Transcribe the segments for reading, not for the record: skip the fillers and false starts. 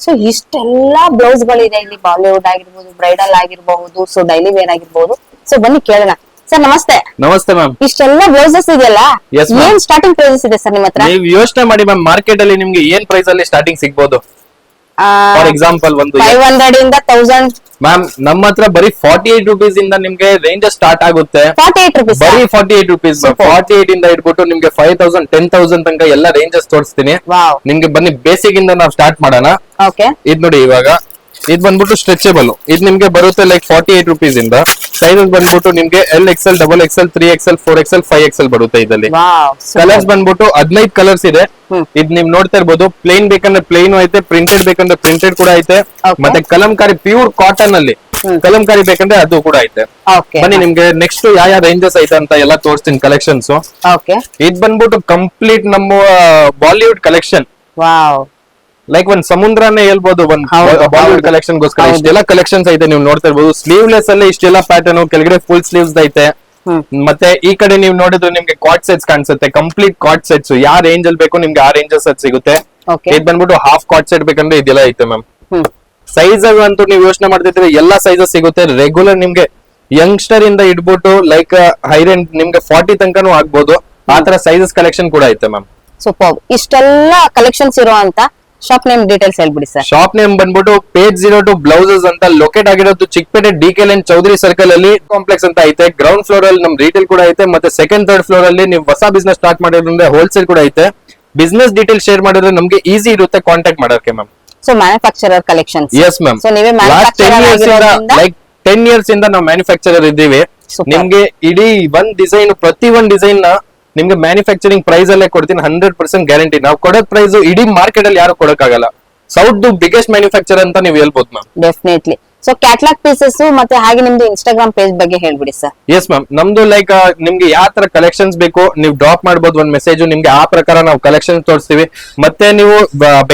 So ಇಷ್ಟೆಲ್ಲಾ blouse ಗಳಿದೆ ಇಲ್ಲಿ, ಬಾಲಿವುಡ್ ಆಗಿರ್ಬೋದು, ಬ್ರೈಡಲ್ ಆಗಿರ್ಬಹುದು, ಸೊ ಡೈಲಿ ವೇರ್ ಆಗಿರ್ಬೋದು. ಸೊ ಬನ್ನಿ ಕೇಳೋಣ. ಸರ್ ನಮಸ್ತೆ. ನಮಸ್ತೆ ಮ್ಯಾಮ್. ಇಷ್ಟೆಲ್ಲ ಬ್ಲೌಸಸ್ ಇದೆಯಲ್ಲ, Yes, ma'am. ಏನ್ ಸ್ಟಾರ್ಟಿಂಗ್ ಪ್ರೈಸಸ್ ಇದೆ ಸರ್ ನಿಮ್ಮ ಹತ್ರ? ನೀವು ಯೋಚನೆ ಮಾಡಿ ಮ್ಯಾಮ್, ಮಾರ್ಕೆಟ್ ಅಲ್ಲಿ ನಿಮ್ಗೆ ಏನ್ ಪ್ರೈಸ್ ಅಲ್ಲಿ ಸ್ಟಾರ್ಟಿಂಗ್ ಸಿಗ್ಬೋದು? ಫಾರ್ ಎಕ್ಸಾಂಪಲ್ ಒಂದು 500 ಇಂದ 1000. ಮ್ಯಾಮ್ ನಮ್ಮ ಹತ್ರ ಬರೀ 48 rupees ಇಂದ ನಿಮ್ಗೆ ರೇಂಜ್ ಸ್ಟಾರ್ಟ್ ಆಗುತ್ತೆ. 48 rupees. ಬರೀ 48 rupees. 48 ಇಂದ ಇಟ್ಬಿಟ್ಟು ನಿಮ್ಗೆ 5000 10,000 ತನಕ ಎಲ್ಲ ರೇಂಜಸ್ ತೋರಿಸ್ತೀನಿ. ವಾವ್. ನಿಮ್ಗೆ ಬನ್ನಿ ಬೇಸಿಕ್ ಇಂದ ನಾವು ಸ್ಟಾರ್ಟ್ ಮಾಡೋಣ. ಓಕೆ. ಇದ್ ನೋಡಿ, ಇವಾಗ ಇದ್ ಬಂದ್ಬಿಟ್ಟು ಸ್ಟ್ರೆಚಬಲ್. ಇದ್ ನಿಮ್ಗೆ ಬರುತ್ತೆ ಲೈಕ್ 48 rupees ಇಂದ. ಸೈಜಸ್ ಬಂದ್ಬಿಟ್ಟು ನಿಮ್ಗೆ LXL, XXL, 3XL, 4XL, 5XL ಬರುತ್ತೆ ಇದರಲ್ಲಿ. ವಾವ್. ಕಲರ್ಸ್ ಬಂದ್ಬಿಟ್ಟು 15 ಕಲರ್ಸ್ ಇದೆ. ಇದ್ ನೀವ್ ನೋಡ್ತಾ ಇರ್ಬೋದು. ಪ್ಲೇನ್ ಬೇಕಂದ್ರೆ ಪ್ಲೇನ್ ಐತೆ, ಪ್ರಿಂಟೆಡ್ ಬೇಕಂದ್ರೆ ಪ್ರಿಂಟೆಡ್ ಕೂಡ ಐತೆ, Okay. ಮತ್ತೆ ಕಲಂಕಾರಿ ಪ್ಯೂರ್ ಕಾಟನ್ ಅಲ್ಲಿ ಕಲಂಕಾರಿ ಬೇಕಂದ್ರೆ ಅದು ಕೂಡ ಐತೆ. ಓಕೆ. ಬನ್ನಿ ನಿಮ್ಗೆ ನೆಕ್ಸ್ಟ್ ಯಾವ ರೇಂಜಸ್ ಐತೆ ಅಂತ ಎಲ್ಲ ತೋರಿಸ್ತೀನಿ ಕಲೆಕ್ಷನ್ಸ್. ಓಕೆ. ಇದ್ ಬಂದ್ಬಿಟ್ಟು ಕಂಪ್ಲೀಟ್ ನಮ್ಮ ಬಾಲಿವುಡ್ ಕಲೆಕ್ಷನ್. ವಾವ್. ಲೈಕ್ ಒಂದ್ ಸಮುದ್ರನೇ ಹೇಳ್ಬೋದು, ಒಂದ್ ಹೌದು, ಬಾಲಿವುಡ್ ಹೌದು. ಕಲೆಕ್ಷನ್ ಗೋಸ್ಕರ ಹೌದು. ಇಷ್ಟೆಲ್ಲ ಕಲೆಕ್ಷನ್ಸ್ ಐತೆ. ನೀವು ನೋಡ್ತಾ ಇರ್ಬೋದು. ಸ್ಲೀವ್ಲೆಸ್ ಅಲ್ಲಿ ಇಷ್ಟೆಲ್ಲ ಪ್ಯಾಟರ್ನ್, ಕೆಳಗಡೆ ಫುಲ್ ಸ್ಲೀವ್ಸ್ ಐತೆ. ಮತ್ತೆ ಈ ಕಡೆ ನೀವು ನೋಡಿದ್ರೆ ನಿಮ್ಗೆ ಕಾಟ್ ಸೆಟ್ಸ್ ಕಾಣಿಸುತ್ತೆ. ಕಂಪ್ಲೀಟ್ ಕಾಟ್ ಸೆಟ್ಸ್ ಯಾವ ರೇಂಜ್ ಅಲ್ಲಿ ಬೇಕು ನಿಮ್ಗೆ ಆ ರೇಂಜಸ್ ಅದು ಸಿಗುತ್ತೆ. ಓಕೆ. ಇದ್ ಬಂದ್ಬಿಟ್ಟು ಹಾಫ್ ಕಾಟ್ ಸೆಟ್ ಬೇಕಂದ್ರೆ ಇದೆಲ್ಲ ಐತೆ ಮ್ಯಾಮ್. ಸೈಜ್ ಅಂತೂ ನೀವು ಯೋಚನೆ ಮಾಡ್ತಿದ್ರೆ ಎಲ್ಲಾ ಸೈಜಸ್ ಸಿಗುತ್ತೆ. ರೆಗ್ಯುಲರ್ ನಿಮ್ಗೆ ಯಂಗ್ಸ್ಟರ್ ಇಂದ ಇಟ್ಬಿಟ್ಟು ಲೈಕ್ ಹೈ ರೇಂಜ್ ನಿಮ್ಗೆ 40 ತನಕನೂ ಆಗ್ಬೋದು. ಆ ತರ ಸೈಜಸ್ ಕಲೆಕ್ಷನ್ ಕೂಡ ಐತೆ ಮ್ಯಾಮ್. ಸೂಪರ್. ಇಷ್ಟೆಲ್ಲ ಕಲೆಕ್ಷನ್ಸ್ ಇರುವಂತ ಶಾಪ್ ನೇಮ್ ಡೀಟೇಲ್ಸ್ ಹೇಳ್ಬಿಡಿ ಸರ್. ಶಾಪ್ ನೇಮ್ ಬಂದ್ಬಿಟ್ಟು ಪೇಜ್ 02 ಬ್ಲೌಸಸ್ ಅಂತ ಲೊಕೇಟ್ ಆಗಿರೋದು Chickpet DK line Chowdhary circle ಅಲ್ಲಿ ಕಾಂಪ್ಲೆಕ್ಸ್ ಅಂತ ಐತೆ. ಗ್ರೌಂಡ್ ಫ್ಲೋರ್ ಅಲ್ಲಿ ನಮ್ ರಿಟೇಲ್ ಕೂಡ ಐತೆ, ಮತ್ತೆ ಸೆಕೆಂಡ್ ಥರ್ಡ್ ಫ್ಲೋರ್ ಅಲ್ಲಿ ನೀವು ಹೊಸ ಬಿಸ್ನೆಸ್ ಸ್ಟಾರ್ಟ್ ಮಾಡಿದ್ರೆ ಹೋಲ್ಸೇಲ್ ಕೂಡ ಐತೆ. ಬಿಸ್ನೆಸ್ ಡೀಟೇಲ್ ಶೇರ್ ಮಾಡಿದ್ರೆ ನಮ್ಗೆ ಈಸಿ ಇರುತ್ತೆ ಕಾಂಟ್ಯಾಕ್ಟ್ ಮಾಡೋಕೆ ma'am. So manufacturer collections. Yes ma'am. So ನೀವೇ ಲಾಸ್ಟ್ 10 ಮ್ಯಾನುಫ್ಯಾಕ್ಚರರ್ years ಇಂದ ಆಗಿರೋದ್ರಿಂದ ಲೈಕ್ 10 years ಇಂದ ನಾವು ಮ್ಯಾನುಫ್ಯಾಕ್ಚರರ್ ಇದ್ದೀವಿ. Super. ನಿಮ್ಗೆ ಇಡೀ ಒಂದ್ ಡಿಸೈನ್, ಪ್ರತಿ ಒಂದ್ ಡಿಸೈನ್ ನ ನಿಮ್ಗೆ ಮ್ಯಾನುಫ್ಯಾಕ್ಚರಿಂಗ್ ಪ್ರೈಸ್ ಅಲ್ಲೇ ಕೊಡ್ತೀನಿ. 100% ಗ್ಯಾರಂಟಿ. ನಾವು ಕೊಡೋದ್ ಪ್ರೈಸ್ ಇಡೀ ಮಾರ್ಕೆಟ್ ಅಲ್ಲಿ ಯಾರು ಕೊಡಕ್ಕಾಗಲ್ಲ. ಸೌತ್ ಬಿಗ್ಗೆಸ್ಟ್ ಮ್ಯಾನುಫ್ಯಾಕ್ಚರ್ ಅಂತ ನೀವು ಹೇಳ್ಬೋದು ma'am. Definitely. So catalogue pieces ಮತ್ತೆ ಹಾಗೆ ನಿಮ್ದು ಇನ್ಸ್ಟಾಗ್ರಾಮ್ ಪೇಜ್ ಬಗ್ಗೆ ಹೇಳ್ಬಿಡಿ ಸರ್. Yes ma'am. ನಮ್ದು ಲೈಕ್ ನಿಮ್ಗೆ ಯಾವ ತರ ಕಲೆಕ್ಷನ್ಸ್ ಬೇಕು ನೀವು ಡ್ರಾಪ್ ಮಾಡ್ಬೋದು ಒಂದ್ ಮೆಸೇಜ್. ನಿಮ್ಗೆ ಆ ಪ್ರಕಾರ ನಾವು ಕಲೆಕ್ಷನ್ ತೋರಿಸ್ತೀವಿ. ಮತ್ತೆ ನೀವು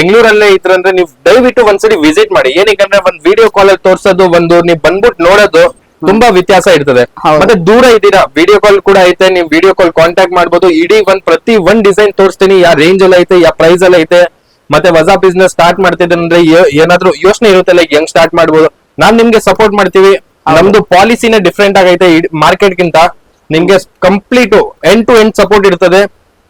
ಬೆಂಗಳೂರಲ್ಲೇ ಇದ್ರಂದ್ರೆ ನೀವು ದಯವಿಟ್ಟು ಒಂದ್ಸರಿ ವಿಸಿಟ್ ಮಾಡಿ. ಏನಕ್ಕಂದ್ರೆ ಒಂದ್ ವಿಡಿಯೋ ಕಾಲ್ ಅಲ್ಲಿ ತೋರ್ಸೋದು, ಒಂದು ನೀವು ಬಂದ್ಬಿಟ್ಟು ನೋಡೋದು ತುಂಬಾ ವ್ಯತ್ಯಾಸ ಇರ್ತದೆ. ಹೌದು. ಮತ್ತೆ ದೂರ ಇದ್ದೀರಾ, ವಿಡಿಯೋ ಕಾಲ್ ಕೂಡ ಐತೆ. ನೀವು ವಿಡಿಯೋ ಕಾಲ್ ಕಾಂಟ್ಯಾಕ್ಟ್ ಮಾಡ್ಬೋದು. ಇಡೀ ಪ್ರತಿ ಒಂದ್ ಡಿಸೈನ್ ತೋರಿಸ್ತೀನಿ, ಯಾವ ರೇಂಜ್ ಅಲ್ಲಿ ಐತೆ, ಯಾವ ಪ್ರೈಸ್ ಅಲ್ಲಿ ಐತೆ. ಮತ್ತೆ ಹೊಸ ಬಿಸ್ನೆಸ್ ಸ್ಟಾರ್ಟ್ ಮಾಡ್ತಿದ್ರೆ ಅಂದ್ರೆ ಏನಾದ್ರು ಯೋಚನೆ ಇರುತ್ತೆ ಲೈಕ್ ಹೆಂಗ್ ಸ್ಟಾರ್ಟ್ ಮಾಡ್ಬೋದು, ನಾನ್ ನಿಮ್ಗೆ ಸಪೋರ್ಟ್ ಮಾಡ್ತೀವಿ. ನಮ್ದು ಪಾಲಿಸಿನೇ ಡಿಫ್ರೆಂಟ್ ಆಗೈತೆ ಮಾರ್ಕೆಟ್ ಗಿಂತ. ನಿಮ್ಗೆ complete end to end support ಇರ್ತದೆ.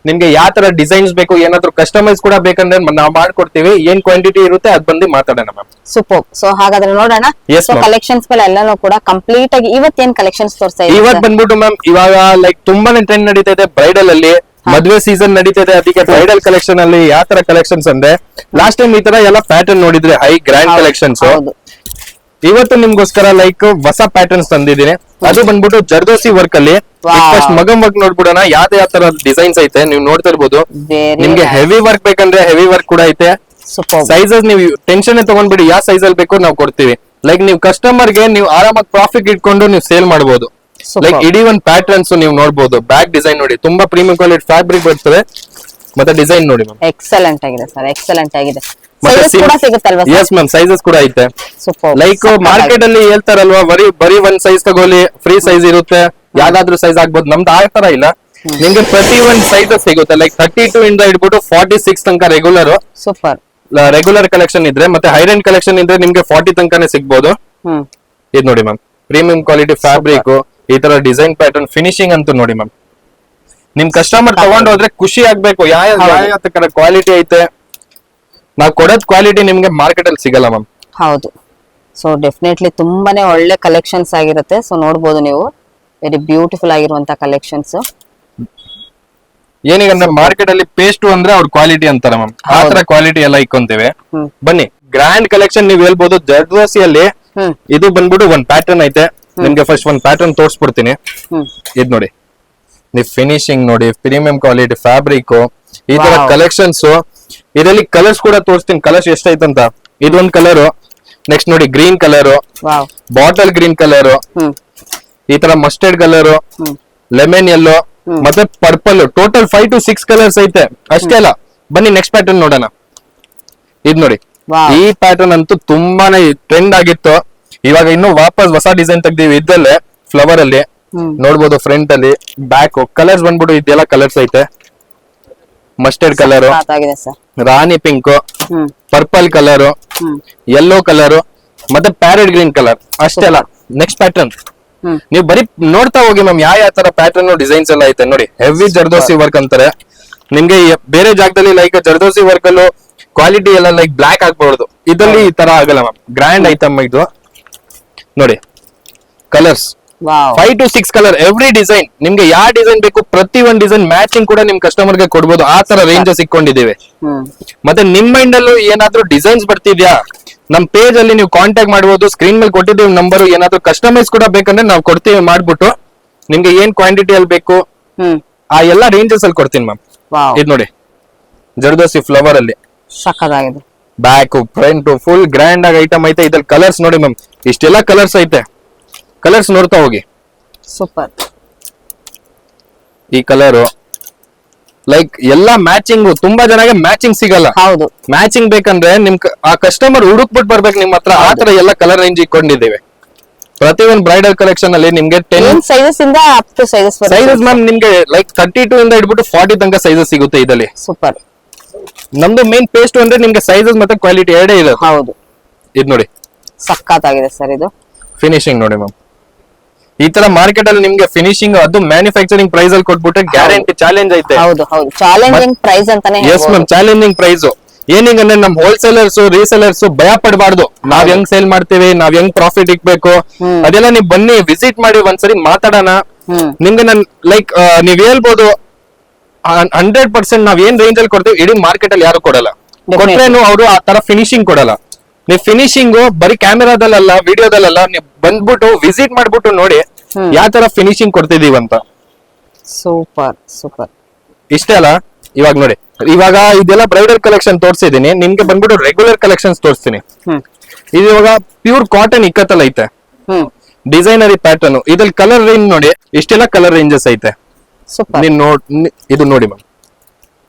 ನಿಮ್ಗೆ ಯಾವ ತರ ಡಿಸೈನ್ಸ್ ಬೇಕು, ಏನಾದ್ರು ಕಸ್ಟಮೈಸ್ ಕೂಡ ಬೇಕಂದ್ರೆ ನಾವು ಮಾಡ್ಕೊಡ್ತೀವಿ. ಏನ್ ಕ್ವಾಂಟಿಟಿ ಇರುತ್ತೆ ಅದ್ ಬಂದು ಮಾತಾಡೋಣ ಮ್ಯಾಮ್. ಸೂಪರ್. ಸೊ ಹಾಗಾದ್ರೆ ನೋಡೋಣ. Yes, so ma'am. ಕಲೆಕ್ಷನ್ಸ್ ಗಳೆಲ್ಲನೂ ಕೂಡ ಕಂಪ್ಲೀಟ್ ಆಗಿ ಇವತ್ತೇನ್ ಕಲೆಕ್ಷನ್ಸ್ ತೋರಿಸ್ತಾ ಇವತ್ ಇದ್ದೀವಿ ಬಂದ್ಬಿಟ್ಟು ಮ್ಯಾಮ್ ಇವಾಗ ಲೈಕ್ ತುಂಬಾನೇ ಟ್ರೆಂಡ್ ನಡೀತಾ ಇದೆ ಬ್ರೈಡಲ್ ಅಲ್ಲಿ. ಮದ್ವೆ ಸೀಸನ್ ನಡೀತಾ ಇದೆ, ಅದಕ್ಕೆ ಬ್ರೈಡಲ್ ಕಲೆಕ್ಷನ್ ಅಲ್ಲಿ ಯಾವ ತರ ಕಲೆಕ್ಷನ್ಸ್ ಅಂದ್ರೆ ಲಾಸ್ಟ್ ಟೈಮ್ ಈ ತರ ಎಲ್ಲ ಪ್ಯಾಟರ್ನ್ ನೋಡಿದ್ರೆ ಹೈ ಗ್ರ್ಯಾಂಡ್ ಕಲೆಕ್ಷನ್ಸ್. ಹೌದು. ಇವತ್ತು ನಿಮ್ಗೋಸ್ಕರ ಲೈಕ್ ಹೊಸ ಪ್ಯಾಟರ್ನ್ಸ್ ತಂದಿದ್ದೀನಿ. ಅದು ಬಂದ್ಬಿಟ್ಟು ಜರ್ದೋಸಿ ವರ್ಕ್ ಅಲ್ಲಿ. Wow. ಫಸ್ಟ್ ಮಗಂ ವರ್ಕ್ ನೋಡ್ಬಿಡೋಣ ಯಾವ ತರ ಡಿಸೈನ್ಸ್ ಐತೆ. ನೀವು ನೋಡ್ತಾ ಇರ್ಬೋದು. Very ನಿಮ್ಗೆ nice. ಹೆವಿ ವರ್ಕ್ ಬೇಕಂದ್ರೆ ಹೆವಿ ವರ್ಕ್ ಕೂಡ ಐತೆ. ಸೂಪರ್. ಸೈಜಸ್ ನೀವು ಟೆನ್ಷನ್ ತಗೊಂಡ್ಬಿಡಿ, ಯಾವ ಸೈಜ್ ಅಲ್ಲಿ ಬೇಕು ನಾವು ಕೊಡ್ತೀವಿ. ಲೈಕ್ ನೀವು ಕಸ್ಟಮರ್ ಗೆ ನೀವು ಆರಾಮಾಗಿ ಪ್ರಾಫಿಟ್ ಇಟ್ಕೊಂಡು ನೀವು ಸೇಲ್ ಮಾಡಬಹುದು. Super. ಲೈಕ್ ಇಡೀ ಒಂದ್ ಪ್ಯಾಟರ್ನ್ಸ್ ನೀವು ನೋಡಬಹುದು. ಬ್ಯಾಕ್ ಡಿಸೈನ್ ನೋಡಿ, ತುಂಬಾ ಪ್ರೀಮಿಯಂ ಕ್ವಾಲಿಟಿ ಫ್ಯಾಬ್ರಿಕ್ ಬರ್ತದೆ. ಮತ್ತೆ ಡಿಸೈನ್ ನೋಡಿ ಮ್ಯಾಮ್. ಎಕ್ಸಲೆಂಟ್ ಆಗಿದೆ ಸರ್, ಎಕ್ಸಲೆಂಟ್ ಆಗಿದೆ. ಮತ್ತೆ ಸೈಜಸ್ ಕೂಡ ಸಿಗುತ್ತಲ್ವಾ ಎಸ್ ಮ್ಯಾಮ್, ಸೈಜಸ್ ಕೂಡ ಐತೆ. ಸೂಪರ್. ಲೈಕ್ ಮಾರ್ಕೆಟ್ ಅಲ್ಲಿ ಹೇಳ್ತಾರಲ್ವಾ, ಬರೀ ಒಂದ್ ಸೈಜ್ ತಗೊಳ್ಳಿ, ಫ್ರೀ ಸೈಜ್ ಇರುತ್ತೆ, ಯಾವ್ದಾದ್ರು ಸೈಜ್ ಆಗ್ಬೋದು. ನಮ್ದು ಆ ತರ ಇಲ್ಲ. ನಿಮ್ಗೆ ಪ್ರತಿ ಒಂದ್ ಸೈಜ್ ಸಿಗುತ್ತೆ. ಲೈಕ್ 32 ಇಂದ ಇಟ್ಬಿಟ್ಟು 46 ತನಕ ರೆಗ್ಯುಲರ್ ಕಲೆಕ್ಷನ್ ಇದ್ರೆ, ಮತ್ತೆ ಹೈ ರೇಂಜ್ ಕಲೆಕ್ಷನ್ ಇದ್ರೆ ನಿಮ್ಗೆ 40 ತನಕನೇ ಸಿಗ್ಬೋದು. ಇದ್ ನೋಡಿ ಮ್ಯಾಮ್, ಪ್ರೀಮಿಯಂ ಕ್ವಾಲಿಟಿ ಫ್ಯಾಬ್ರಿಕ್, ಈ ತರ ಡಿಸೈನ್ ಪ್ಯಾಟರ್ನ್, ಫಿನಿಶಿಂಗ್ ಅಂತೂ ನೋಡಿ ಮ್ಯಾಮ್. ನಿಮ್ ಕಸ್ಟಮರ್ ತಗೊಂಡು ಹೋದ್ರೆ ಖುಷಿ ಆಗ್ಬೇಕು. ಯಾವ ತರ ಕ್ವಾಲಿಟಿ ಐತೆ. ನಾವ್ ಕೊಡೋದ್ ಕ್ವಾಲಿಟಿ ನಿಮ್ಗೆ ಮಾರ್ಕೆಟ್ ಅಲ್ಲಿ ಸಿಗಲ್ಲ ಮ್ಯಾಮ್. ಹೌದು. ಸೊ ಡೆಫಿನೆಟ್ಲಿ ತುಂಬಾನೇ ಒಳ್ಳೆ ಕಲೆಕ್ಷನ್ಸ್ ಆಗಿರುತ್ತೆ. ಸೊ ನೋಡ್ಬೋದು ನೀವು, ವೆರಿ ಬ್ಯೂಟಿಫುಲ್ ಆಗಿರುವಂತ ಕಲೆಕ್ಷನ್ಸ್. ಏನೀಗಂದ್ರೆ ಮಾರ್ಕೆಟ್ ಅಲ್ಲಿ ಪೇಸ್ಟ್ ಅಂದ್ರೆ ಅವ್ರ ಕ್ವಾಲಿಟಿ ಅಂತಾರ ಮ್ಯಾಮ್. ಆ ತರ ಕ್ವಾಲಿಟಿ ಎಲ್ಲ ಇಕ್ಕೊಂತೀವಿ. ಬನ್ನಿ, ಗ್ರ್ಯಾಂಡ್ ಕಲೆಕ್ಷನ್ ನೀವ್ ಹೇಳ್ಬೋದು. ಜರ್ದೋಸಿಯಲ್ಲಿ ಇದು ಬಂದ್ಬಿಟ್ಟು ಒಂದ್ ಪ್ಯಾಟರ್ನ್ ಐತೆ. ನಿಮ್ಗೆ ಫಸ್ಟ್ ಒಂದ್ ಪ್ಯಾಟರ್ನ್ ತೋರ್ಸ್ಬಿಡ್ತೀನಿ. ಇದ್ ನೋಡಿ, ನೀವ್ ಫಿನಿಶಿಂಗ್ ನೋಡಿ, ಪ್ರೀಮಿಯಂ ಕ್ವಾಲಿಟಿ ಫ್ಯಾಬ್ರಿಕ್, ಈ ತರ ಕಲೆಕ್ಷನ್ಸ್. ಇದರಲ್ಲಿ ಕಲರ್ಸ್ ಕೂಡ ತೋರಿಸ್ತೀನಿ, ಕಲರ್ಸ್ ಎಷ್ಟೈತಂತ. ಇದೊಂದ್ ಕಲರ್, ನೆಕ್ಸ್ಟ್ ನೋಡಿ green colour, bottle green colour, ಈ ತರ ಮಸ್ಟರ್ಡ್ ಕಲರ್, ಲೆಮನ್ ಯೆಲ್ಲೋ, ಮತ್ತೆ ಪರ್ಪಲ್. ಟೋಟಲ್ 5 to 6 ಕಲರ್ಸ್ ಐತೆ. ಅಷ್ಟೇ ಅಲ್ಲ, ಬನ್ನಿ ನೆಕ್ಸ್ಟ್ ಪ್ಯಾಟರ್ನ್ ನೋಡೋಣ. ಇದ್ ನೋಡಿ, ಈ ಪ್ಯಾಟರ್ನ್ ಅಂತೂ ತುಂಬಾನೇ ಟ್ರೆಂಡ್ ಆಗಿತ್ತು. ಇವಾಗ ಇನ್ನು ವಾಪಸ್ ಹೊಸ ಡಿಸೈನ್ ತೆಗ್ದೀವಿ. ಇದ್ದಲ್ಲೇ ಫ್ಲವರ್ ಅಲ್ಲಿ ನೋಡ್ಬೋದು. ಫ್ರಂಟ್ ಅಲ್ಲಿ, ಬ್ಯಾಕ್ ಕಲರ್ಸ್ ಬಂದ್ಬಿಟ್ಟು ಇದೆಲ್ಲ ಕಲರ್ಸ್ ಐತೆ. ಮಸ್ಟರ್ಡ್ ಕಲರ್, ರಾಣಿ pink, purple colour, yellow colour ಮತ್ತೆ ಪ್ಯಾರೆಟ್ ಗ್ರೀನ್ ಕಲರ್ ಅಷ್ಟೇ ಅಲ್ಲ. ನೆಕ್ಸ್ಟ್ ಪ್ಯಾಟರ್ನ್ ನೀವು ಬರೀ ನೋಡ್ತಾ ಹೋಗಿ ಮ್ಯಾಮ್ ಯಾವ ತರ ಪ್ಯಾಟರ್ನ್ ಡಿಸೈನ್ಸ್ ಎಲ್ಲ ಐತೆ ನೋಡಿ. ಹೆವಿ ಜರ್ದೋಸಿ ವರ್ಕ್ ಅಂತಾರೆ ನಿಮ್ಗೆ. ಬೇರೆ ಜಾಗದಲ್ಲಿ ಲೈಕ್ ಜರ್ದೋಸಿ ವರ್ಕ್ ಅಲ್ಲೂ ಕ್ವಾಲಿಟಿ ಎಲ್ಲ ಲೈಕ್ ಬ್ಲಾಕ್ ಆಗ್ಬಾರ್ದು, ಇದ್ರಲ್ಲಿ ಈ ತರ ಆಗಲ್ಲ ಮ್ಯಾಮ್. ಗ್ರ್ಯಾಂಡ್ ಐಟಮ್ ಇದು ನೋಡಿ. Colours 5 to 6 colour every design. ನಿಮ್ಗೆ ಯಾವ ಡಿಸೈನ್ ಬೇಕು ಪ್ರತಿ ಒಂದ್ ಡಿಸೈನ್ ಮ್ಯಾಚಿಂಗ್ ಕೂಡ ನಿಮ್ ಕಸ್ಟಮರ್ ಗೆ ಕೊಡ್ಬೋದು. ಆ ತರ ರೇಂಜಸ್ ಇಟ್ಕೊಂಡಿದ್ದೀವಿ. ಮತ್ತೆ ನಿಮ್ ಮೈಂಡ್ ಅಲ್ಲೂ ಏನಾದ್ರೂ ಡಿಸೈನ್ಸ್ ಬರ್ತಿದ್ಯಾ ನಮ್ ಪೇಜ್ ಅಲ್ಲಿ ನೀವು ಕಾಂಟ್ಯಾಕ್ಟ್ ಮಾಡಬಹುದು. ಸ್ಕ್ರೀನ್ ಮೇಲೆ ಕೊಟ್ಟಿದ್ದೀವಿ ನಂಬರ್. ಏನಾದ್ರೂ ಕಸ್ಟಮೈಸ್ ಕೂಡ ಬೇಕಂದ್ರೆ ನಾವು ಕೊಡ್ತೀವಿ ಮಾಡ್ಬಿಟ್ಟು. ನಿಮ್ಗೆ ಏನ್ ಕ್ವಾಂಟಿಟಿ ಅಲ್ಲಿ ಬೇಕು ಆ ಎಲ್ಲಾ ರೇಂಜಸ್ ಅಲ್ಲಿ ಕೊಡ್ತೀನಿ ಮ್ಯಾಮ್. ಇದು ನೋಡಿ ಜರ್ದೋಸಿ ಫ್ಲವರ್ ಅಲ್ಲಿ ಸಖತ್ತಾಗಿದೆ. ಬ್ಯಾಕ್ ಫ್ರಂಟ್ ಫುಲ್ ಗ್ರ್ಯಾಂಡ್ ಆಗಿ ಐಟಮ್ ಐತೆ. ಇದ್ರಲ್ಲಿ ಕಲರ್ಸ್ ನೋಡಿ ಮ್ಯಾಮ್, ಇಷ್ಟೆಲ್ಲ ಕಲರ್ಸ್ ಐತೆ. ಕಲರ್ಸ್ ನೋಡ್ತಾ ಹೋಗಿ. ಸೂಪರ್. ಈ ಕಲರ್ ಲೈಕ್ ಎಲ್ಲ ಮ್ಯಾಚಿಂಗ್. ತುಂಬಾ ಜನಗೆ ಮ್ಯಾಚಿಂಗ್ ಸಿಗಲ್ಲ. ಹೌದು, ಮ್ಯಾಚಿಂಗ್ ಬೇಕಂದ್ರೆ ನಿಮ್ ಆ ಕಸ್ಟಮರ್ ಹುಡುಕ್ಬಿಟ್ಟು ಬರ್ಬೇಕು ನಿಮ್ ಹತ್ರ. ಆ ತರ ಎಲ್ಲ ಕಲರ್ ರೇಂಜ್ ಇಟ್ಕೊಂಡಿದ್ದೇವೆ. ಪ್ರತಿ ಒಂದು ಬ್ರೈಡಲ್ ಕಲೆಕ್ಷನ್ ಅಲ್ಲಿ ನಿಮ್ಗೆ 10 ಸೈಜಸ್ ಇಂದ up to sizes sizes ma'am ನಿಮ್ಗೆ ಲೈಕ್ 32 ಇಂದ ಹಿಡ್ಬಿಟ್ಟು 40 ತನಕ ಸೈಜಸ್ ಸಿಗುತ್ತೆ ಇದರಲ್ಲಿ. ಸೂಪರ್. ನಮ್ದು ಮೇನ್ ಪೇಸ್ಟ್ ಅಂದ್ರೆ ನಿಮ್ಗೆ ಸೈಜಸ್ ಮತ್ತೆ ಕ್ವಾಲಿಟಿ ಎರಡೇ ಇದೆ. ಹೌದು, ಇದು ನೋಡಿ ಸಖತ್ತಾಗಿದೆ ಸರ್. ಇದು ಫಿನಿಶಿಂಗ್ ನೋಡಿ ಮ್ಯಾಮ್. ಈ ತರ ಮಾರ್ಕೆಟ್ ಅಲ್ಲಿ ನಿಮ್ಗೆ ಫಿನಿಶಿಂಗ್ ಅದು ಮ್ಯಾನುಫ್ಯಾಕ್ಚರಿಂಗ್ ಪ್ರೈಸ್ ಅಲ್ಲಿ ಕೊಟ್ಬಿಟ್ರೆ ಗ್ಯಾರಂಟಿ ಚಾಲೆಂಜ್ ಐತೆ. ಹೌದು ಹೌದು, ಚಾಲೆಂಜಿಂಗ್ ಪ್ರೈಸ್ ಅಂತಾನೆ. Yes ma'am, challenging price. ಏನಿಗಂದ್ರೆ ನಮ್ ಹೋಲ್ಸೇಲರ್ಸ್ ರೀಸೇಲರ್ಸ್ ಭಯ ಪಡಬಾರ್ದು. ನಾವ್ ಹೆಂಗ್ ಸೇಲ್ ಮಾಡ್ತೀವಿ, ನಾವ್ ಹೆಂಗ್ ಪ್ರಾಫಿಟ್ ಇಕ್ಬೇಕು ಅದೆಲ್ಲ ನೀವ್ ಬನ್ನಿ ವಿಸಿಟ್ ಮಾಡಿ ಒಂದ್ಸರಿ ಮಾತಾಡೋಣ. ನಿಮ್ಗೆ ನನ್ ಲೈಕ್ ನೀವ್ ಹೇಳ್ಬೋದು 100% ನಾವ್ ಏನ್ ರೇಂಜ್ ಅಲ್ಲಿ ಕೊಡ್ತೀವಿ ಇಡೀ ಮಾರ್ಕೆಟ್ ಅಲ್ಲಿ ಯಾರು ಕೊಡಲ್ಲ. ಕೊಟ್ರೇನು ಅವರು ಆ ತರ ಫಿನಿಶಿಂಗ್ ಕೊಡಲ್ಲ. ನೀವ್ ಫಿನಿಶಿಂಗ್ ಬರೀ ಕ್ಯಾಮೆರಾದಲ್ಲ ವಿಡಿಯೋದಲ್ಲ, ನೀವ್ ಬಂದ್ಬಿಟ್ಟು ವಿಸಿಟ್ ಮಾಡ್ಬಿಟ್ಟು ನೋಡಿ ಯಾವ ತರ ಫಿನಿಶಿಂಗ್ ಕೊಡ್ತಿದೀವಿ ಅಂತ. Super super. ಇಷ್ಟೇ ಅಲ್ಲ, ಇವಾಗ ನೋಡಿ, ಇವಾಗ ಇದೆಲ್ಲ ಬ್ರೈಡಲ್ ಕಲೆಕ್ಷನ್ ತೋರಿಸಿದೀನಿ. ನಿಮ್ಗೆ ಬಂದ್ಬಿಟ್ಟು ರೆಗ್ಯುಲರ್ ಕಲೆಕ್ಷನ್ಸ್ ತೋರಿಸ್ತೀನಿ. ಇದು ಇವಾಗ ಪ್ಯೂರ್ ಕಾಟನ್ ಇಕ್ಕತ್ತಲ್ಲ ಐತೆ, ಡಿಸೈನರಿ ಪ್ಯಾಟರ್ನ್. ಇದ್ರಲ್ಲಿ ಕಲರ್ ರೇಂಜ್ ನೋಡಿ, ಇಷ್ಟೆಲ್ಲ ಕಲರ್ ರೇಂಜಸ್ ಐತೆ. ನೀನ್ ಇದು ನೋಡಿ ಮ್ಯಾಮ್,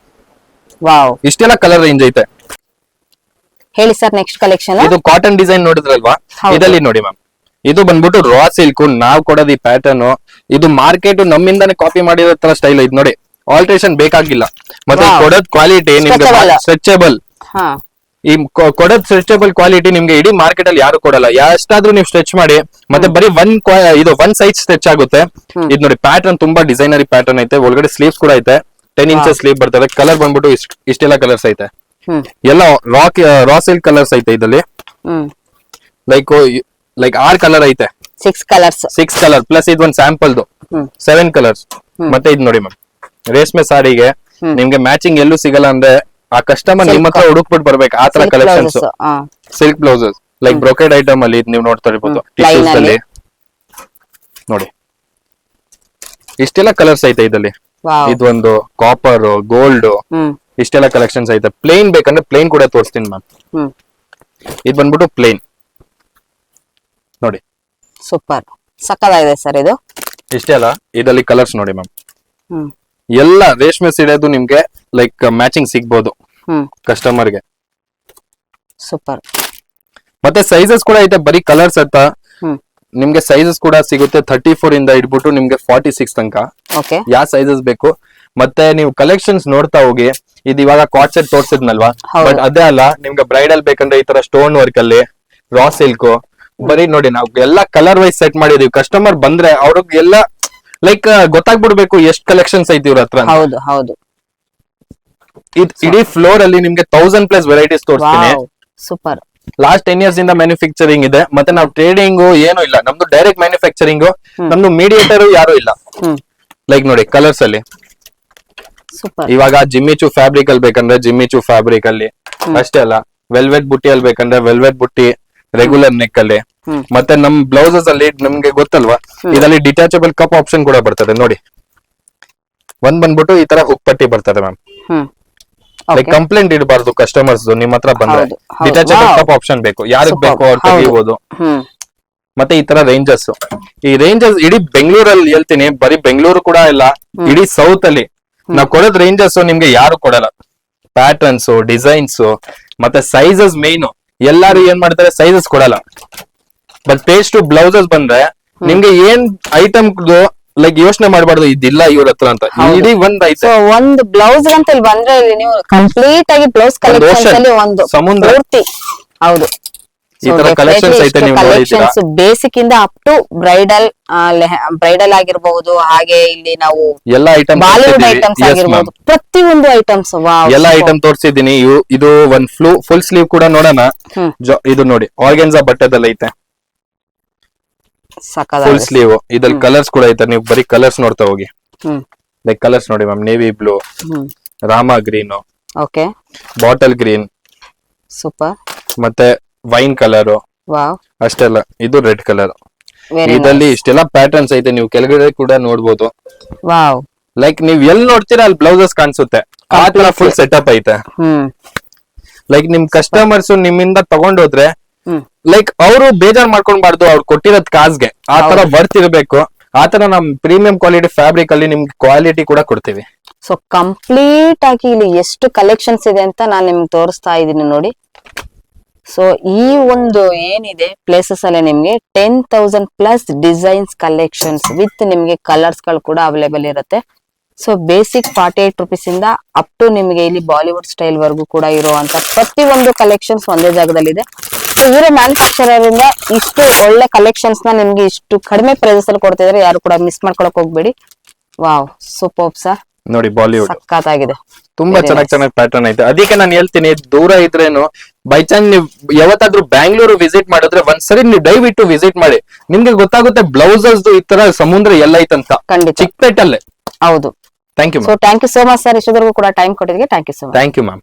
ವಾವ್, ಇಷ್ಟೆಲ್ಲ ಕಲರ್ ರೇಂಜ್ ಐತೆ. ಹೇಳಿ ಸರ್ ನೆಕ್ಸ್ಟ್ ಕಲೆಕ್ಷನ್. ಇದು ಕಾಟನ್ ಡಿಸೈನ್ ನೋಡಿದ್ರಲ್ವಾ, ಇದರಲ್ಲಿ ನೋಡಿ ಮ್ಯಾಮ್. ಇದು ಬಂದ್ಬಿಟ್ಟು ರಾ ಸಿಲ್ಕ್. ನಾವ್ ಕೊಡೋದು ಈ ಪ್ಯಾಟರ್ನ್. ಇದು ಮಾರ್ಕೆಟ್ ನಮ್ಮಿಂದಾನೆ ಕಾಪಿ ಮಾಡಿರೋ ತರ ಸ್ಟೈಲ್ ಐತೆ ನೋಡಿ. ಆಲ್ಟ್ರೇಷನ್ ಬೇಕಾಗಿಲ್ಲ. ಮತ್ತೆ ಕೊಡೋದ್ ಕ್ವಾಲಿಟಿ ನಿಮ್ಗೆ ಸ್ಟ್ರೆಚಬಲ್. ಈ ಕೊಡೋದ್ ಸ್ಟ್ರೆಚಬಲ್ ಕ್ವಾಲಿಟಿ ನಿಮ್ಗೆ ಇಡೀ ಮಾರ್ಕೆಟ್ ಅಲ್ಲಿ ಯಾರು ಕೊಡಲ್ಲ. ಎಷ್ಟಾದ್ರೂ ನೀವು ಸ್ಟ್ರೆಚ್ ಮಾಡಿ ಮತ್ತೆ ಬರೀ ಒನ್ ಸೈಜ್ ಸ್ಟ್ರೆಚ್ ಆಗುತ್ತೆ. ಇದು ನೋಡಿ ಪ್ಯಾಟರ್ನ್ ತುಂಬಾ ಡಿಸೈನರಿ ಪ್ಯಾಟರ್ನ್ ಐತೆ. ಒಳಗಡೆ ಸ್ಲೀವ್ಸ್ ಕೂಡ ಐತೆ. 10 ಇಂಚಸ್ ಸ್ಲೀವ್ ಬರ್ತದೆ. ಕಲರ್ ಬಂದ್ಬಿಟ್ಟು ಇಷ್ಟೆಲ್ಲ ಕಲರ್ಸ್ ಐತೆ. ಎಲ್ಲ ರಾ ಸಿಲ್ಕ್ ಕಲರ್ಸ್ ಐತೆ ಇದ್ರಲ್ಲಿ. ಲೈಕ್ 6 ಕಲರ್ ಐತೆ. 6 ಕಲರ್ ಪ್ಲಸ್ ಇದು ಒಂದು ಸ್ಯಾಂಪಲ್ದು 7 ಕಲರ್ಸ್. ಮತ್ತೆ ಇದು ನೋಡಿ ಮ್ಯಾಮ್, ರೇಷ್ಮೆ ಸಾರಿಗೆ ನಿಮ್ಗೆ ಮ್ಯಾಚಿಂಗ್ ಎಲ್ಲೂ ಸಿಗಲ್ಲ ಅಂದ್ರೆ ಆ ಕಸ್ಟಮರ್ ನಿಮ್ಮ ಹತ್ರ ಹುಡುಕ್ಬಿಟ್ಟು ಬರ್ಬೇಕು. ಆ ತರ collections. Silk blouses like brocade item ಅಲ್ಲಿ ನೀವು ನೋಡ್ತಾ ಇರ್ಬೋದು. ಟಿಶ್ಯೂಸ್ ಅಲ್ಲಿ ನೋಡಿ ಇಷ್ಟೆಲ್ಲ ಕಲರ್ಸ್ ಐತೆ ಇದಲ್ಲಿ. ಇದೊಂದು ಕಾಪರ್, ಗೋಲ್ಡ್, ಇಷ್ಟೆಲ್ಲ ಕಲೆಕ್ಷನ್ಸ್ ಐತೆ. ಪ್ಲೇನ್ ಬೇಕಂದ್ರೆ ಪ್ಲೇನ್ ಕೂಡ ತೋರಿಸ್ತೀನಿ ಮ್ಯಾಮ್. ಇದು ಬಂದ್ಬಿಟ್ಟು ಪ್ಲೇನ್ ನೋಡಿ. ಸೂಪರ್, ಸಕ್ಕತ್ತಾಗಿದೆ ಸರ್ ಇದು. ಇಷ್ಟೇ ಅಲ್ಲ, ಇದರಲ್ಲಿ ಕಲರ್ಸ್ ನೋಡಿ ಮ್ಯಾಮ್. ಎಲ್ಲ ರೇಷ್ಮೆ ಸೀರೆದು ನಿಮ್ಗೆ ಲೈಕ್ ಮ್ಯಾಚಿಂಗ್ ಸಿಗ್ಬೋದು ಕಸ್ಟಮರ್ಗೆ. ಸೂಪರ್. ಮತ್ತೆ ಸೈಜಸ್ ಕೂಡ ಐತೆ. ಬರೀ ಕಲರ್ಸ್ ಅಂತ ನಿಮ್ಗೆ ಸೈಜಸ್ ಕೂಡ ಸಿಗುತ್ತೆ. 34 ಇಂದ ಇಟ್ಬಿಟ್ಟು ನಿಮ್ಗೆ 46 ತನಕ ಯಾವ ಸೈಜಸ್ ಬೇಕು. ಮತ್ತೆ ನೀವು ಕಲೆಕ್ಷನ್ಸ್ ನೋಡ್ತಾ ಹೋಗಿ. ಇದು ಇವಾಗ ಕಾಟ್ ಸೆಟ್ ತೋರ್ಸಿದ್ನಲ್ವಾ, ಬಟ್ ಅದೇ ಅಲ್ಲ, ನಿಮ್ಗೆ ಬ್ರೈಡಲ್ ಬೇಕಂದ್ರೆ ಈ ತರ ಸ್ಟೋನ್ ವರ್ಕ್ ಅಲ್ಲಿ ರಾ ಸಿಲ್ಕ್. ಬರೀ ನೋಡಿ ನಾವು ಎಲ್ಲ ಕಲರ್ ವೈಸ್ ಸೆಟ್ ಮಾಡಿದೀವಿ. ಕಸ್ಟಮರ್ ಬಂದ್ರೆ ಅವ್ರಿಗೆ ಎಲ್ಲ ಲೈಕ್ ಗೊತ್ತಾಗ್ಬಿಡ್ಬೇಕು ಎಷ್ಟ್ ಕಲೆಕ್ಷನ್ಸ್ ಐತಿ ಇವ್ರ ಹತ್ರ. ಹೌದು ಹೌದು. ಇಡೀ ಫ್ಲೋರ್ ಅಲ್ಲಿ ನಿಮ್ಗೆ 1000+ ವೆರೈಟೀಸ್ ತೋರಿಸ್ತೀನಿ. ಸೂಪರ್. ಲಾಸ್ಟ್ 10 years ಇಂದ ಮ್ಯಾನುಫ್ಯಾಕ್ಚರಿಂಗ್ ಇದೆ. ಮತ್ತೆ ನಾವು ಟ್ರೇಡಿಂಗ್ ಏನು ಇಲ್ಲ. ನಮ್ದು ಡೈರೆಕ್ಟ್ ಮ್ಯಾನುಫ್ಯಾಕ್ಚರಿಂಗ್. ನಮ್ದು ಮೀಡಿಯೇಟರ್ ಯಾರು ಇಲ್ಲ. ಲೈಕ್ ನೋಡಿ ಕಲರ್ಸ್ ಅಲ್ಲಿ ಇವಾಗ ಜಿಮ್ಮಿಚು ಫ್ಯಾಬ್ರಿಕ್ ಅಲ್ಲಿ ಬೇಕಂದ್ರೆ ಜಿಮ್ಮಿಚು ಫ್ಯಾಬ್ರಿಕ್ ಅಲ್ಲಿ. ಅಷ್ಟೇ ಅಲ್ಲ, ವೆಲ್ವೆಟ್ ಬುಟ್ಟಿ ಅಲ್ಲಿ ಬೇಕಂದ್ರೆ ವೆಲ್ವೆಟ್ ಬುಟ್ಟಿ ರೆಗ್ಯುಲರ್ ನೆಕ್ ಅಲ್ಲಿ. ಮತ್ತೆ ನಮ್ ಬ್ಲೌಸಸ್ ಅಲ್ಲಿ ನಮ್ಗೆ ಗೊತ್ತಲ್ವಾ, ಇದರಲ್ಲಿ ಡಿಟ್ಯಾಚಬಲ್ ಕಪ್ ಆಪ್ಷನ್ ಕೂಡ ಬರ್ತದೆ ನೋಡಿ. ಒಂದ್ ಬಂದ್ಬಿಟ್ಟು ಈ ತರ ಹುಕ್ ಪಟ್ಟಿ ಬರ್ತದೆ ಮ್ಯಾಮ್. ಲೈಕ್ ಕಂಪ್ಲೇಂಟ್ ಇಡಬಾರ್ದು ಕಸ್ಟಮರ್ಸ್ ನಿಮ್ ಹತ್ರ ಬಂದ್ರೆ. ಡಿಟ್ಯಾಚಬಲ್ ಕಪ್ ಆಪ್ಷನ್ ಬೇಕು, ಯಾರಿಗ್ ಬೇಕು ಅವ್ರು ತೆಗಿಬಹುದು. ಮತ್ತೆ ಈ ತರ ರೇಂಜಸ್. ಈ ರೇಂಜಸ್ ಇಡೀ ಬೆಂಗಳೂರಲ್ಲಿ ಹೇಳ್ತೀನಿ, ಬರೀ ಬೆಂಗಳೂರು ಕೂಡ ಇಲ್ಲ, ಇಡೀ ಸೌತ್ ಅಲ್ಲಿ ನಾವ್ ಕೊಡೋದ್ ರೇಂಜಸ್ ನಿಮ್ಗೆ ಯಾರು ಕೊಡಲ್ಲ. ಪ್ಯಾಟರ್ನ್ಸ್, ಡಿಸೈನ್ಸ್ ಮತ್ತೆ ಸೈಜಸ್ ಮೇನ್. ಎಲ್ಲಾರು ಏನ್ ಮಾಡ್ತಾರೆ, ಸೈಜಸ್ ಕೊಡಲ್ಲ. ಬಟ್ ಪೇಸ್ಟ್ ಬ್ಲೌಸಸ್ ಬಂದ್ರೆ ನಿಮ್ಗೆ ಏನ್ ಐಟಮ್ ಲೈಕ್ ಯೋಚನೆ ಮಾಡಬಾರ್ದು ಇದಿಲ್ಲ ಇವ್ರ ಹತ್ರ ಅಂತ. ಇಡೀ ಒಂದ್ ಐತೆ. ಒಂದು ಬ್ಲೌಸ್ ಅಂತ ಇಲ್ಲಿ ಬಂದ್ರೆ ನೀವು ಕಂಪ್ಲೀಟ್ ಆಗಿ ಬ್ಲೌಸ್ ಕಲೆಕ್ಷನ್ ಅಲ್ಲಿ ಒಂದು ಸಮುದ್ರ ಹೌದು. ಈ ತರ collections ಐತೆ, ನೀವು ನೋಡಿದ್ದೀರಾ? ಬೇಸಿಕ್ ಇಂದ ಅಪ್ ಟು ಬ್ರೈಡಲ್ ಆಗಿರಬಹುದು, ಹಾಗೆ ಇಲ್ಲಿ ನಾವು ಎಲ್ಲಾ ಐಟಮ್ ಬಾಲಿವುಡ್ ಐಟಮ್ಸ್ ಆಗಿರ್ಬೋದು, ಪ್ರತಿಯೊಂದು ಐಟಮ್ಸ್. ಎಲ್ಲಾ ಐಟಮ್ ತೋರಿಸಿದೀನಿ. ಇದು ಒಂದ್ ಫುಲ್ ಸ್ಲೀವ್ ಕೂಡ ನೋಡೋಣ. ಇದು ನೋಡಿ ಆರ್ಗೆನ್ಸಾ ಬಟ್ಟೆದಲ್ಲಿ ಐತೆ ಫುಲ್ ಸ್ಲೀವ್. ಇದ್ರಲ್ಲಿ ಕಲರ್ಸ್ ಕೂಡ ಐತೆ, ನೀವು ಬರೀ ಕಲರ್ಸ್ ನೋಡ್ತಾ ಹೋಗಿ. ಲೈಕ್ ಕಲರ್ಸ್ ನೋಡಿ ma'am, navy blue, Rama green, okay, bottle green, super, ಮತ್ತೆ ವೈನ್ ಕಲರ್, ವಾವ್, ಅಷ್ಟೆಲ್ಲ. ಇದು ರೆಡ್ ಕಲರ್. ಇದರಲ್ಲಿ ಇಷ್ಟೆಲ್ಲ ಪ್ಯಾಟರ್ನ್ಸ್ ಐತೆ, ನೀವು ಕೆಳಗಡೆ ಕೂಡ ನೋಡ್ಬೋದು. ವಾವ್, ಲೈಕ್ ನೀವ್ ಎಲ್ಲಿ ನೋಡ್ತೀರಾ ಅಲ್ಲಿ ಬ್ಲೌಸಸ್ ಕಾಣಿಸುತ್ತೆ, ಆ ತರ ಫುಲ್ ಸೆಟಪ್ ಐತೆ. ಲೈಕ್ ನಿಮ್ ಕಸ್ಟಮರ್ಸ್ ನಿಮ್ಮಿಂದ ತಗೊಂಡೋದ್ರೆ ಲೈಕ್ ಅವರು ಬೇಜಾರ್ ಮಾಡ್ಕೊಂಡ್ಬಾರ್ದು, ಅವ್ರು ಕೊಟ್ಟಿರೋದ್ ಕಾಸ್ಗೆ ಆ ತರ ವರ್ತ್ ಇರಬೇಕು. ಆತರ ನಮ್ ಪ್ರೀಮಿಯಂ ಕ್ವಾಲಿಟಿ ಫ್ಯಾಬ್ರಿಕ್ ಅಲ್ಲಿ ನಿಮ್ಗೆ ಕ್ವಾಲಿಟಿ ಕೂಡ ಕೊಡ್ತೀವಿ. ಸೊ ಕಂಪ್ಲೀಟ್ ಆಗಿ ಇಲ್ಲಿ ಎಷ್ಟು ಕಲೆಕ್ಷನ್ಸ್ ಇದೆ ಅಂತ ನಾನು ನಿಮ್ಗೆ ತೋರಿಸ್ತಾ ಇದ್ದೀನಿ ನೋಡಿ. ಸೊ ಈ ಒಂದು ಏನಿದೆ ಪ್ಲೇಸಸ್ ಅಲ್ಲಿ ನಿಮ್ಗೆ 10,000+ ಡಿಸೈನ್ಸ್ ಕಲೆಕ್ಷನ್ಸ್ ವಿತ್ ನಿಮ್ಗೆ ಕಲರ್ಸ್ ಗಳು ಕೂಡ ಅವೈಲೇಬಲ್ ಇರುತ್ತೆ. ಸೊ ಬೇಸಿಕ್ 48 rupees ಇಂದ ಅಪ್ ಟು ನಿಮ್ಗೆ ಇಲ್ಲಿ ಬಾಲಿವುಡ್ ಸ್ಟೈಲ್ ವರ್ಗೂ ಕೂಡ ಇರುವಂತ ಪ್ರತಿಯೊಂದು ಕಲೆಕ್ಷನ್ಸ್ ಒಂದೇ ಜಾಗದಲ್ಲಿದೆ. ಸೊ ಇವರ ಮ್ಯಾನುಫ್ಯಾಕ್ಚರರ್ ಇಂದ ಇಷ್ಟು ಒಳ್ಳೆ ಕಲೆಕ್ಷನ್ಸ್ ನ ನಿಮ್ಗೆ ಇಷ್ಟು ಕಡಿಮೆ ಪ್ರೈಸಸ್ ಅಲ್ಲಿ ಕೊಡ್ತಿದ್ದಾರೆ, ಯಾರು ಕೂಡ ಮಿಸ್ ಮಾಡ್ಕೊಳಕ್ ಹೋಗ್ಬೇಡಿ. ವಾವ್, ಸೂಪರ್ ಸರ್, ನೋಡಿ ಬಾಲಿವುಡ್ ಸಕ್ಕತ್ತಾಗಿದೆ, ತುಂಬಾ ಚೆನ್ನಾಗಿ ಪ್ಯಾಟರ್ನ್ ಐತೆ. ಅದಕ್ಕೆ ನಾನು ಹೇಳ್ತೀನಿ, ದೂರ ಇದ್ರೇನು ಬೈ ಚಾನ್ಸ್ ನೀವು ಯಾವತ್ತಾದ್ರೂ ಬ್ಯಾಂಗ್ಳೂರು ವಿಸಿಟ್ ಮಾಡಿದ್ರೆ ಒಂದ್ಸರಿ ನೀವು ದಯವಿಟ್ಟು ವಿಸಿಟ್ ಮಾಡಿ, ನಿಮ್ಗೆ ಗೊತ್ತಾಗುತ್ತೆ ಬ್ಲೌಸಸ್ ಈ ತರ ಸಮುದ್ರ ಎಲ್ಲ ಐತಂತ. ಖಂಡಿತ ಚಿಕ್ಕಪೇಟಲ್ಲೇ. ಹೌದು. Thank you. So thank you so much sir, ಇಷ್ಟವರೆಗೂ ಕೂಡ ಟೈಮ್ ಕೊಟ್ಟಿದ್ದಕ್ಕೆ thank you so much. Thank you ma'am.